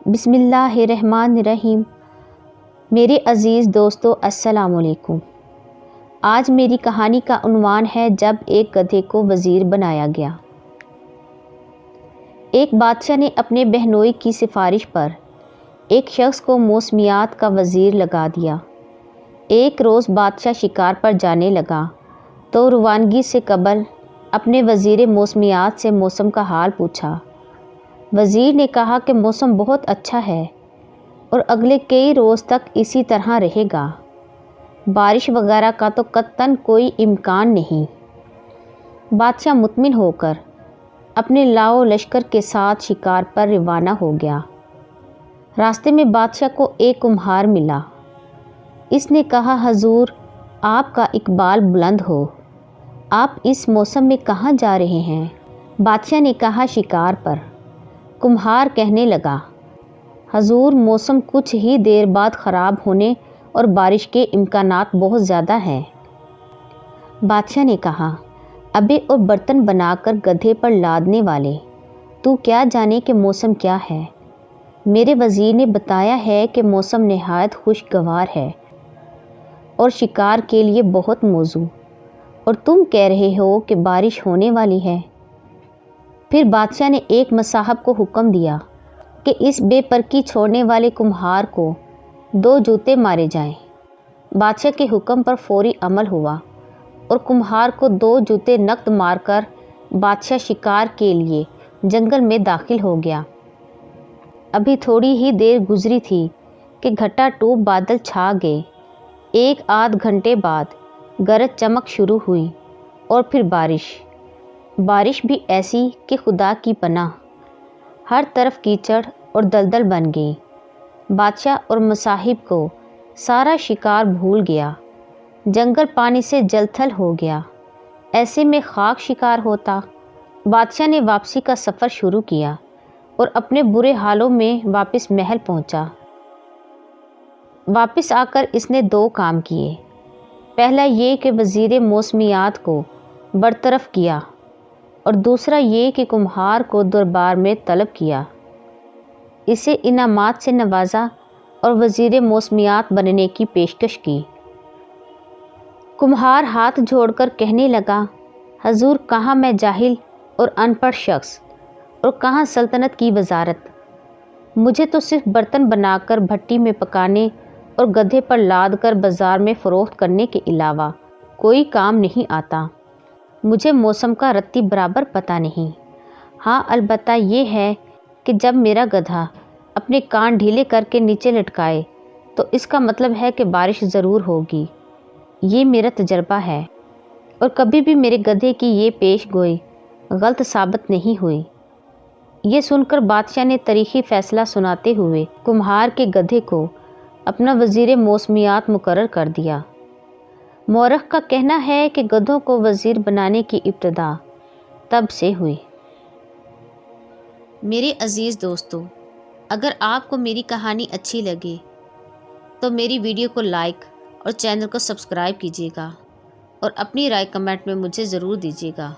بسم اللہ الرحمن الرحیم۔ میرے عزیز دوستو السلام علیکم۔ آج میری کہانی کا عنوان ہے جب ایک گدھے کو وزیر بنایا گیا۔ ایک بادشاہ نے اپنے بہنوئی کی سفارش پر ایک شخص کو موسمیات کا وزیر لگا دیا۔ ایک روز بادشاہ شکار پر جانے لگا تو روانگی سے قبل اپنے وزیر موسمیات سے موسم کا حال پوچھا۔ وزیر نے کہا کہ موسم بہت اچھا ہے اور اگلے کئی روز تک اسی طرح رہے گا، بارش وغیرہ کا تو قطعاً کوئی امکان نہیں۔ بادشاہ مطمئن ہو کر اپنے لاؤ لشکر کے ساتھ شکار پر روانہ ہو گیا۔ راستے میں بادشاہ کو ایک کمہار ملا۔ اس نے کہا، حضور آپ کا اقبال بلند ہو، آپ اس موسم میں کہاں جا رہے ہیں؟ بادشاہ نے کہا، شکار پر۔ کمہار کہنے لگا، حضور موسم کچھ ہی دیر بعد خراب ہونے اور بارش کے امکانات بہت زیادہ ہیں۔ بادشاہ نے کہا، ابے اور برتن بنا کر گدھے پر لادنے والے، تو کیا جانے کہ موسم کیا ہے؟ میرے وزیر نے بتایا ہے کہ موسم نہایت خوشگوار ہے اور شکار کے لیے بہت موزوں، اور تم کہہ رہے ہو کہ بارش ہونے والی ہے۔ پھر بادشاہ نے ایک مصاحب کو حکم دیا کہ اس بے پرکی چھوڑنے والے کمہار کو 2 جوتے مارے جائیں۔ بادشاہ کے حکم پر فوری عمل ہوا اور کمہار کو 2 جوتے نقد مار کر بادشاہ شکار کے لیے جنگل میں داخل ہو گیا۔ ابھی تھوڑی ہی دیر گزری تھی کہ گھٹا ٹوپ بادل چھا گئے۔ 1 آدھ گھنٹے بعد گرج چمک شروع ہوئی اور پھر بارش بھی ایسی کہ خدا کی پناہ، ہر طرف کیچڑ اور دلدل بن گئی۔ بادشاہ اور مصاحب کو سارا شکار بھول گیا، جنگل پانی سے جل تھل ہو گیا، ایسے میں خاک شکار ہوتا۔ بادشاہ نے واپسی کا سفر شروع کیا اور اپنے برے حالوں میں واپس محل پہنچا۔ واپس آ کر اس نے 2 کام کیے۔ پہلا یہ کہ وزیر موسمیات کو برطرف کیا اور دوسرا یہ کہ کمہار کو دربار میں طلب کیا، اسے انعامات سے نوازا اور وزیر موسمیات بننے کی پیشکش کی۔ کمہار ہاتھ جوڑ کر کہنے لگا، حضور کہاں میں جاہل اور ان پڑھ شخص، اور کہاں سلطنت کی وزارت، مجھے تو صرف برتن بنا کر بھٹی میں پکانے اور گدھے پر لاد کر بازار میں فروخت کرنے کے علاوہ کوئی کام نہیں آتا۔ مجھے موسم کا رتی برابر پتہ نہیں۔ ہاں البتہ یہ ہے کہ جب میرا گدھا اپنے کان ڈھیلے کر کے نیچے لٹکائے تو اس کا مطلب ہے کہ بارش ضرور ہوگی۔ یہ میرا تجربہ ہے اور کبھی بھی میرے گدھے کی یہ پیش گوئی غلط ثابت نہیں ہوئی۔ یہ سن کر بادشاہ نے تاریخی فیصلہ سناتے ہوئے کمہار کے گدھے کو اپنا وزیر موسمیات مقرر کر دیا۔ مورخ کا کہنا ہے کہ گدھوں کو وزیر بنانے کی ابتدا تب سے ہوئی۔ میرے عزیز دوستو، اگر آپ کو میری کہانی اچھی لگے تو میری ویڈیو کو لائک اور چینل کو سبسکرائب کیجیے گا اور اپنی رائے کمنٹ میں مجھے ضرور دیجیے گا۔